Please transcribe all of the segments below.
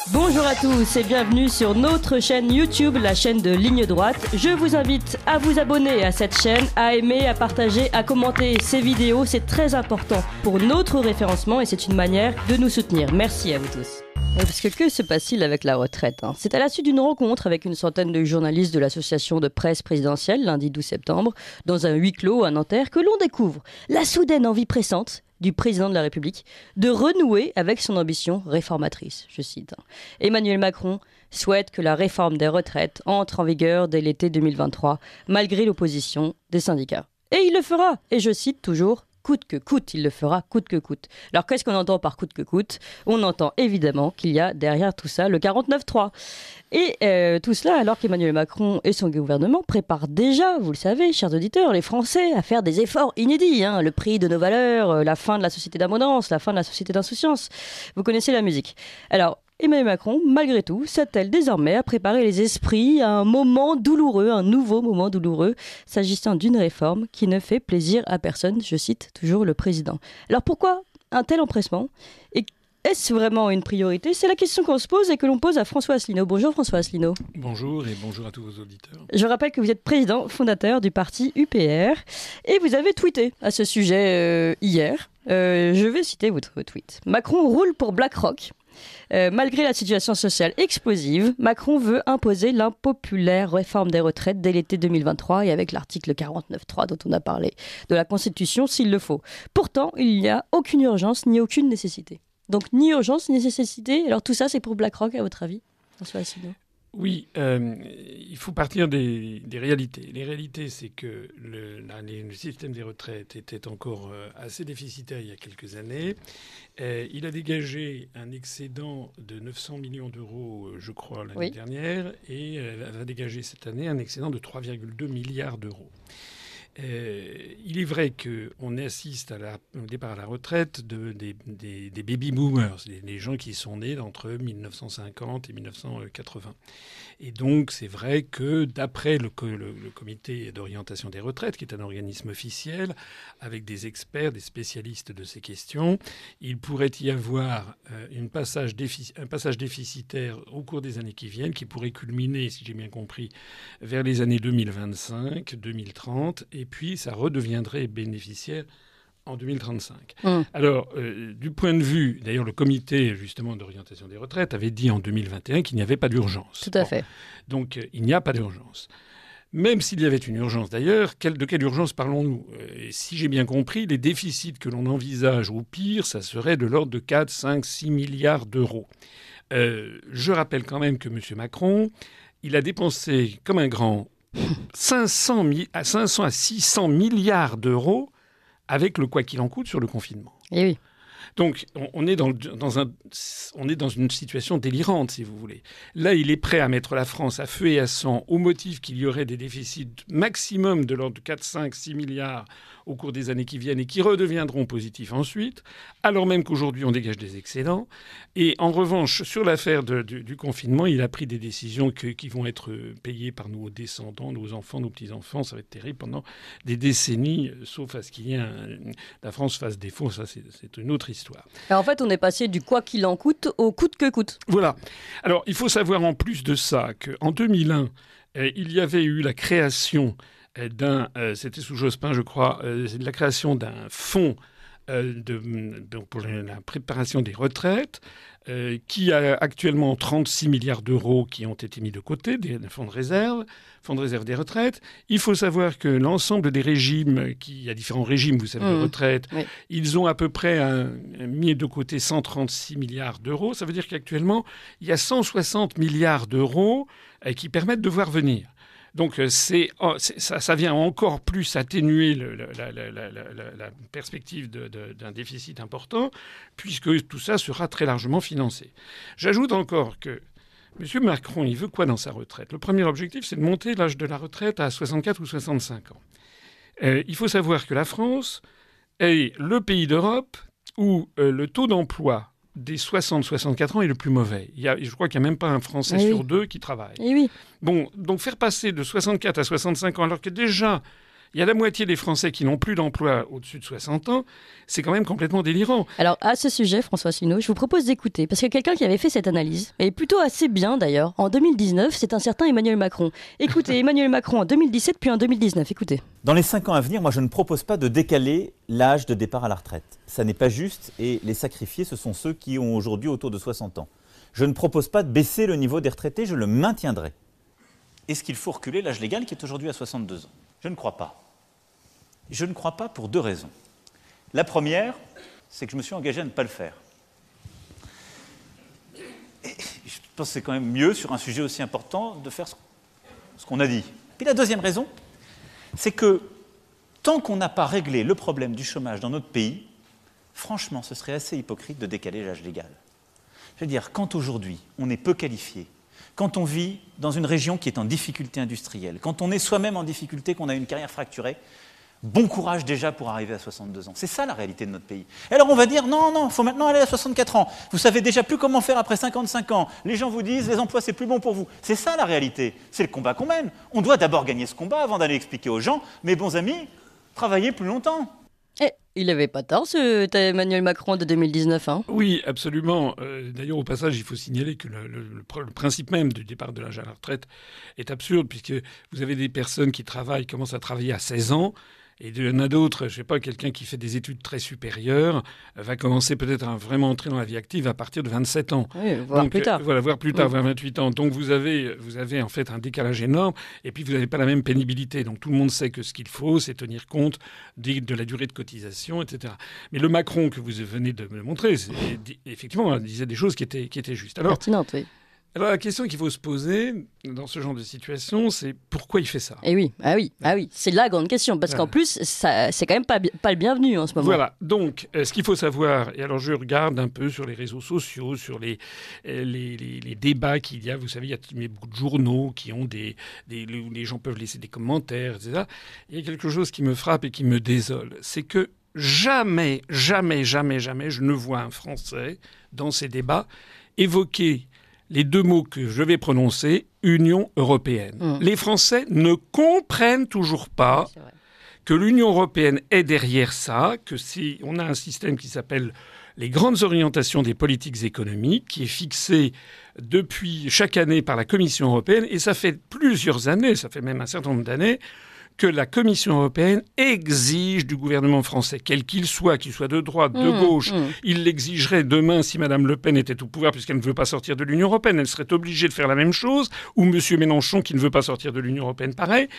Bonjour à tous et bienvenue sur notre chaîne YouTube, la chaîne de Ligne Droite. Je vous invite à vous abonner à cette chaîne, à aimer, à partager, à commenter ces vidéos. C'est très important pour notre référencement et c'est une manière de nous soutenir. Merci à vous tous. Parce que se passe-t-il avec la retraite, hein? C'est à la suite d'une rencontre avec une centaine de journalistes de l'association de presse présidentielle, lundi 12 septembre, dans un huis clos à Nanterre, que l'on découvre la soudaine envie pressante du président de la République de renouer avec son ambition réformatrice, je cite. Emmanuel Macron souhaite que la réforme des retraites entre en vigueur dès l'été 2023, malgré l'opposition des syndicats. Et il le fera, et je cite toujours, coûte que coûte, il le fera coûte que coûte. Alors qu'est-ce qu'on entend par coûte que coûte ? On entend évidemment qu'il y a derrière tout ça le 49.3. Et tout cela alors qu'Emmanuel Macron et son gouvernement préparent déjà, vous le savez, chers auditeurs, les Français à faire des efforts inédits. Le prix de nos valeurs, la fin de la société d'abondance, la fin de la société d'insouciance. Vous connaissez la musique. Alors, Emmanuel Macron, malgré tout, s'attelle désormais à préparer les esprits à un moment douloureux, un nouveau moment douloureux, s'agissant d'une réforme qui ne fait plaisir à personne, je cite toujours le président. Alors pourquoi un tel empressement ? Et est-ce vraiment une priorité ? C'est la question qu'on se pose et que l'on pose à François Asselineau. Bonjour François Asselineau. Bonjour et bonjour à tous vos auditeurs. Je rappelle que vous êtes président fondateur du parti UPR et vous avez tweeté à ce sujet hier. Je vais citer votre tweet. Macron roule pour BlackRock. Malgré la situation sociale explosive, Macron veut imposer l'impopulaire réforme des retraites dès l'été 2023 et avec l'article 49.3 dont on a parlé de la Constitution s'il le faut. Pourtant, il n'y a aucune urgence ni aucune nécessité. Donc ni urgence ni nécessité. Alors tout ça, c'est pour BlackRock à votre avis, François Asselineau ? Oui, il faut partir des réalités. Les réalités, c'est que le système des retraites était encore assez déficitaire il y a quelques années. Il a dégagé un excédent de 900 millions d'euros, je crois, l'année dernière, et va dégager cette année un excédent de 3,2 milliards d'euros. Il est vrai qu'on assiste au départ à la retraite des baby boomers, des gens qui sont nés entre 1950 et 1980. Et donc, c'est vrai que d'après le comité d'orientation des retraites, qui est un organisme officiel, avec des experts, des spécialistes de ces questions, il pourrait y avoir un passage déficitaire au cours des années qui viennent, qui pourrait culminer, si j'ai bien compris, vers les années 2025, 2030, et puis ça redeviendrait bénéficiaire en 2035. Alors, du point de vue, d'ailleurs, le comité justement d'orientation des retraites avait dit en 2021 qu'il n'y avait pas d'urgence. Tout à fait. Donc, il n'y a pas d'urgence. Même s'il y avait une urgence d'ailleurs, de quelle urgence parlons-nous ? Et si j'ai bien compris, les déficits que l'on envisage au pire, ça serait de l'ordre de 4, 5, 6 milliards d'euros. Je rappelle quand même que M. Macron, il a dépensé comme un grand 500 à 600 milliards d'euros avec le quoi qu'il en coûte sur le confinement. Et oui. Donc, on est dans une situation délirante, si vous voulez. Là, il est prêt à mettre la France à feu et à sang au motif qu'il y aurait des déficits maximum de l'ordre de 4, 5, 6 milliards au cours des années qui viennent et qui redeviendront positifs ensuite, alors même qu'aujourd'hui, on dégage des excédents. Et en revanche, sur l'affaire du confinement, il a pris des décisions qui vont être payées par nos descendants, nos enfants, nos petits-enfants. Ça va être terrible pendant des décennies, sauf à ce qu'il y ait la France fasse défaut. Ça, c'est une autre histoire. Et en fait, on est passé du quoi qu'il en coûte au coûte que coûte. Voilà. Alors, il faut savoir en plus de ça qu'en 2001, il y avait eu la création c'était sous Jospin, je crois, la création d'un fonds pour la préparation des retraites, qui a actuellement 36 milliards d'euros qui ont été mis de côté, des fonds de réserve des retraites. Il faut savoir que l'ensemble des régimes, il y a différents régimes, vous savez, de retraite, ils ont à peu près mis de côté 136 milliards d'euros. Ça veut dire qu'actuellement, il y a 160 milliards d'euros qui permettent de voir venir. Donc ça vient encore plus atténuer la perspective d'un déficit important, puisque tout ça sera très largement financé. J'ajoute encore que M. Macron, il veut quoi dans sa retraite ? Le premier objectif, c'est de monter l'âge de la retraite à 64 ou 65 ans. Il faut savoir que la France est le pays d'Europe où le taux d'emploi des 60-64 ans est le plus mauvais. Je crois qu'il n'y a même pas un Français sur deux qui travaille. Et oui. Bon, donc faire passer de 64 à 65 ans, alors que déjà, Il y a la moitié des Français qui n'ont plus d'emploi au-dessus de 60 ans. C'est quand même complètement délirant. Alors, à ce sujet, François Asselineau, je vous propose d'écouter, parce que quelqu'un qui avait fait cette analyse, et plutôt assez bien d'ailleurs, en 2019, c'est un certain Emmanuel Macron. Écoutez, Emmanuel Macron en 2017 puis en 2019, écoutez. Dans les 5 ans à venir, moi je ne propose pas de décaler l'âge de départ à la retraite. Ça n'est pas juste et les sacrifiés, ce sont ceux qui ont aujourd'hui autour de 60 ans. Je ne propose pas de baisser le niveau des retraités, je le maintiendrai. Est-ce qu'il faut reculer l'âge légal qui est aujourd'hui à 62 ans ? Je ne crois pas. Je ne crois pas pour 2 raisons. La première, c'est que je me suis engagé à ne pas le faire. Et je pense que c'est quand même mieux, sur un sujet aussi important, de faire ce qu'on a dit. Puis la deuxième raison, c'est que tant qu'on n'a pas réglé le problème du chômage dans notre pays, franchement, ce serait assez hypocrite de décaler l'âge légal. Je veux dire, quand aujourd'hui, on est peu qualifié, quand on vit dans une région qui est en difficulté industrielle, quand on est soi-même en difficulté, qu'on a une carrière fracturée, bon courage déjà pour arriver à 62 ans. C'est ça la réalité de notre pays. Et alors on va dire, non, il faut maintenant aller à 64 ans. Vous savez déjà plus comment faire après 55 ans. Les gens vous disent, les emplois, c'est plus bon pour vous. C'est ça la réalité. C'est le combat qu'on mène. On doit d'abord gagner ce combat avant d'aller expliquer aux gens, mes bons amis, travaillez plus longtemps. Eh, il n'avait pas tort, ce Emmanuel Macron de 2019. Hein. Oui, absolument. D'ailleurs, au passage, il faut signaler que le principe même du départ de l'âge à la retraite est absurde, puisque vous avez des personnes qui commencent à travailler à 16 ans, et il y en a d'autres, je ne sais pas, quelqu'un qui fait des études très supérieures va commencer peut-être à vraiment entrer dans la vie active à partir de 27 ans. Oui, voire plus tard. Voilà, voire plus tard, vers 28 ans. Donc vous avez en fait un décalage énorme, et puis vous n'avez pas la même pénibilité. Donc tout le monde sait que ce qu'il faut, c'est tenir compte de la durée de cotisation, etc. Mais le Macron que vous venez de me montrer, effectivement, disait des choses qui étaient justes. Alors, pertinente, oui. Alors la question qu'il faut se poser dans ce genre de situation, c'est pourquoi il fait ça ? Et oui, c'est la grande question, parce qu'en plus, c'est quand même pas le bienvenu en ce moment. Voilà, donc ce qu'il faut savoir, et alors je regarde un peu sur les réseaux sociaux, sur les débats qu'il y a, vous savez, il y a beaucoup de journaux qui ont où les gens peuvent laisser des commentaires, etc. Il y a quelque chose qui me frappe et qui me désole, c'est que jamais, je ne vois un Français dans ces débats évoquer les 2 mots que je vais prononcer, Union européenne. Les Français ne comprennent toujours pas que l'Union européenne est derrière ça, que on a un système qui s'appelle les grandes orientations des politiques économiques, qui est fixé depuis chaque année par la Commission européenne, et ça fait plusieurs années, ça fait même un certain nombre d'années, que la Commission européenne exige du gouvernement français, quel qu'il soit de droite, de gauche. Il l'exigerait demain si Mme Le Pen était au pouvoir, puisqu'elle ne veut pas sortir de l'Union européenne. Elle serait obligée de faire la même chose. Ou M. Mélenchon, qui ne veut pas sortir de l'Union européenne, pareil.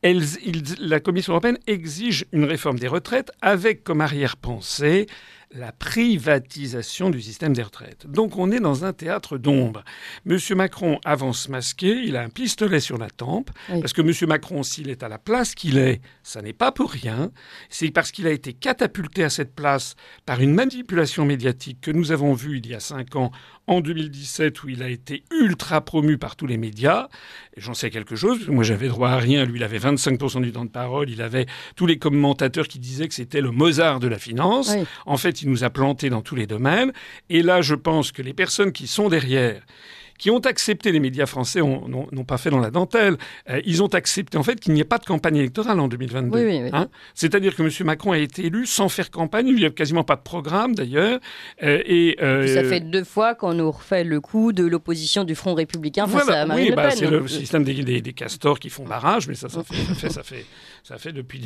La Commission européenne exige une réforme des retraites avec comme arrière-pensée la privatisation du système des retraites. Donc on est dans un théâtre d'ombre. M. Macron avance masqué, il a un pistolet sur la tempe, parce que M. Macron, s'il est à la place qu'il est, ça n'est pas pour rien. C'est parce qu'il a été catapulté à cette place par une manipulation médiatique que nous avons vue il y a 5 ans, en 2017, où il a été ultra promu par tous les médias. Et j'en sais quelque chose. Moi, j'avais droit à rien. Lui, il avait 25% du temps de parole. Il avait tous les commentateurs qui disaient que c'était le Mozart de la finance. Oui. En fait, il nous a plantés dans tous les domaines. Et là, je pense que les personnes qui sont derrière, qui ont accepté, les médias français n'ont pas fait dans la dentelle, ils ont accepté en fait qu'il n'y ait pas de campagne électorale en 2022. Oui. Hein, c'est-à-dire que M. Macron a été élu sans faire campagne, il n'y a quasiment pas de programme d'ailleurs. Ça fait 2 fois qu'on nous refait le coup de l'opposition du Front républicain face à Marine Le Pen. C'est le système des castors qui font barrage, mais ça fait depuis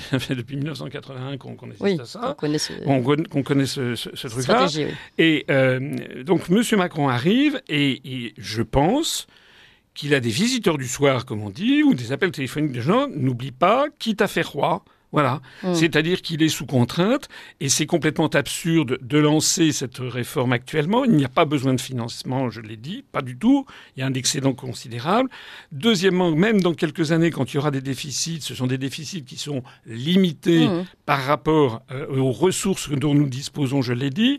1981 qu'on assiste à ça. Qu'on connaît ce truc-là. Oui. Et donc M. Macron arrive et je pense qu'il a des visiteurs du soir, comme on dit, ou des appels téléphoniques de gens. N'oublie pas, quitte à faire roi. Voilà. C'est-à-dire qu'il est sous contrainte et c'est complètement absurde de lancer cette réforme actuellement. Il n'y a pas besoin de financement, je l'ai dit, pas du tout. Il y a un excédent considérable. Deuxièmement, même dans quelques années, quand il y aura des déficits, ce sont des déficits qui sont limités par rapport aux ressources dont nous disposons, je l'ai dit.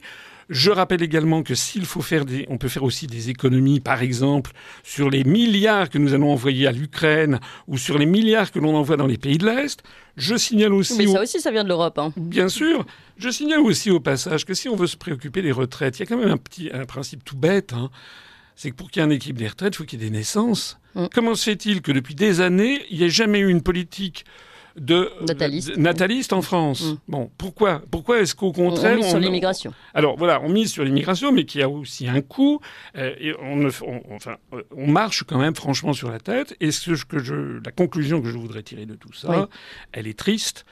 Je rappelle également que s'il faut on peut faire aussi des économies, par exemple, sur les milliards que nous allons envoyer à l'Ukraine ou sur les milliards que l'on envoie dans les pays de l'Est. Je signale aussi... Mais ça aussi, ça vient de l'Europe. Hein. Bien sûr. Je signale aussi au passage que si on veut se préoccuper des retraites, il y a quand même un principe tout bête. Hein. C'est que pour qu'il y ait un équilibre des retraites, il faut qu'il y ait des naissances. Comment se fait-il que depuis des années, il n'y ait jamais eu une politique natalistes en France. Bon, pourquoi est-ce qu'au contraire... On mise sur l'immigration. Alors voilà, on mise sur l'immigration, mais qui a aussi un coût. Et on marche quand même franchement sur la tête. Et la conclusion que je voudrais tirer de tout ça, elle est triste.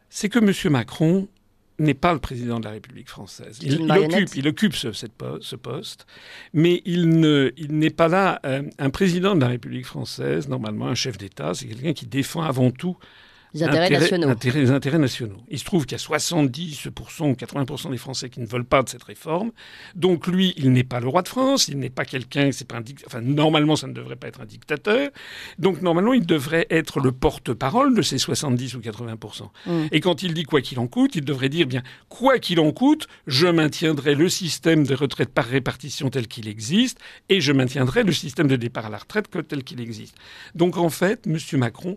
C'est que M. Macron n'est pas le président de la République française. Il occupe ce poste, mais il n'est pas là. Un président de la République française, normalement un chef d'État, c'est quelqu'un qui défend avant tout les intérêts nationaux. Il se trouve qu'il y a 70% ou 80% des Français qui ne veulent pas de cette réforme. Donc lui, il n'est pas le roi de France, il n'est pas quelqu'un, normalement ça ne devrait pas être un dictateur. Donc normalement, il devrait être le porte-parole de ces 70 ou 80%. Et quand il dit quoi qu'il en coûte, il devrait dire bien quoi qu'il en coûte, je maintiendrai le système de retraite par répartition tel qu'il existe et je maintiendrai le système de départ à la retraite tel qu'il existe. Donc en fait, M. Macron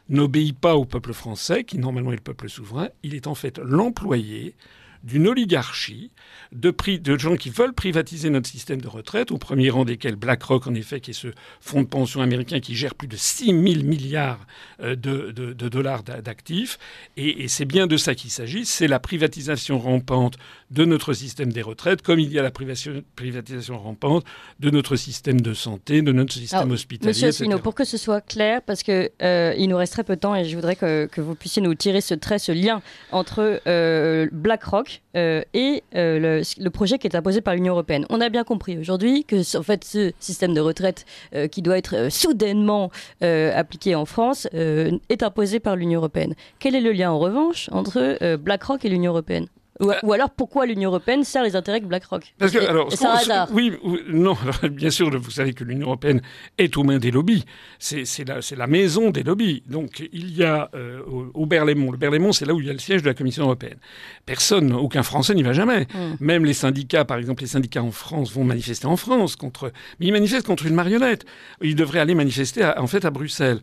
n'obéit pas au peuple français, qui normalement est le peuple souverain. Il est en fait l'employé d'une oligarchie de gens qui veulent privatiser notre système de retraite, au premier rang desquels BlackRock, en effet, qui est ce fonds de pension américain qui gère plus de 6 000 milliards de dollars d'actifs. Et c'est bien de ça qu'il s'agit. C'est la privatisation rampante de notre système des retraites, comme il y a la privatisation rampante de notre système de santé, de notre système hospitalier, Monsieur etc. Asselineau, pour que ce soit clair, parce que il nous reste très peu de temps et je voudrais que vous puissiez nous tirer ce lien entre BlackRock et le projet qui est imposé par l'Union européenne. On a bien compris aujourd'hui que en fait, ce système de retraite qui doit être soudainement appliqué en France est imposé par l'Union européenne. Quel est le lien en revanche entre BlackRock et l'Union européenne ? Ou alors, pourquoi l'Union européenne sert les intérêts de BlackRock ? Parce que, alors, c'est un hasard. Oui, non. Alors, bien sûr, vous savez que l'Union européenne est aux mains des lobbies. C'est la maison des lobbies. Donc, il y a au Berlaymont. Le Berlaymont, c'est là où il y a le siège de la Commission européenne. Aucun Français n'y va jamais. Même les syndicats, par exemple, les syndicats en France vont manifester en France mais ils manifestent contre une marionnette. Ils devraient aller manifester à Bruxelles.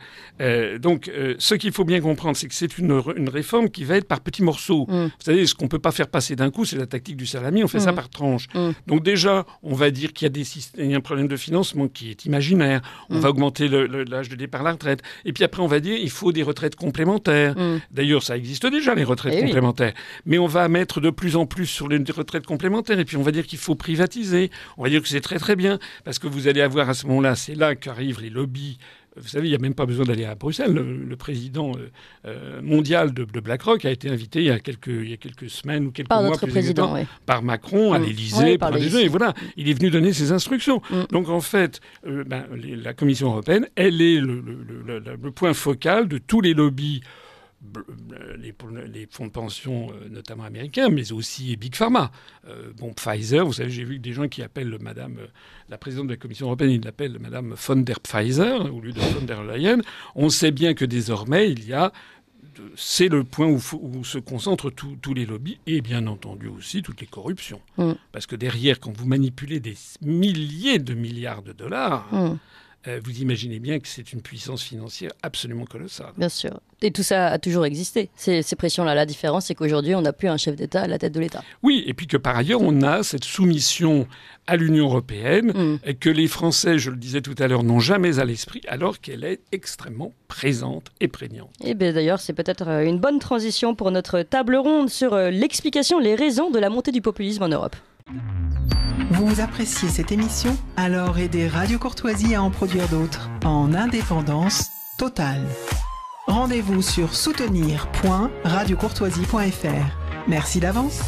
Donc, ce qu'il faut bien comprendre, c'est que c'est une réforme qui va être par petits morceaux. Vous savez, ce qu'on peut pas faire passer d'un coup, c'est la tactique du salami, on fait ça par tranche. Donc déjà, on va dire qu'il y a un problème de financement qui est imaginaire, on va augmenter l'âge de départ à la retraite, et puis après on va dire il faut des retraites complémentaires. D'ailleurs, ça existe déjà, les retraites complémentaires, mais on va mettre de plus en plus sur les retraites complémentaires, et puis on va dire qu'il faut privatiser, on va dire que c'est très très bien, parce que vous allez avoir à ce moment-là, c'est là qu'arrivent les lobbies. Vous savez, il n'y a même pas besoin d'aller à Bruxelles. Le président mondial de BlackRock a été invité il y a quelques semaines ou quelques mois par Macron à l'Élysée. Et voilà, il est venu donner ses instructions. Donc en fait, la Commission européenne, elle est le point focal de tous les lobbies, les fonds de pension notamment américains, mais aussi Big Pharma. Pfizer, vous savez, j'ai vu que des gens qui appellent la présidente de la Commission européenne, ils l'appellent Madame von der Pfizer au lieu de von der Leyen. On sait bien que désormais, c'est le point où se concentrent tous les lobbies et bien entendu aussi toutes les corruptions. Parce que derrière, quand vous manipulez des milliers de milliards de dollars... vous imaginez bien que c'est une puissance financière absolument colossale. Bien sûr. Et tout ça a toujours existé, ces pressions-là. La différence, c'est qu'aujourd'hui, on n'a plus un chef d'État à la tête de l'État. Oui, et puis que par ailleurs, on a cette soumission à l'Union européenne, et que les Français, je le disais tout à l'heure, n'ont jamais à l'esprit, alors qu'elle est extrêmement présente et prégnante. Et bien d'ailleurs, c'est peut-être une bonne transition pour notre table ronde sur l'explication, les raisons de la montée du populisme en Europe. Vous appréciez cette émission? Alors aidez Radio Courtoisie à en produire d'autres, en indépendance totale. Rendez-vous sur soutenir.radiocourtoisie.fr. Merci d'avance.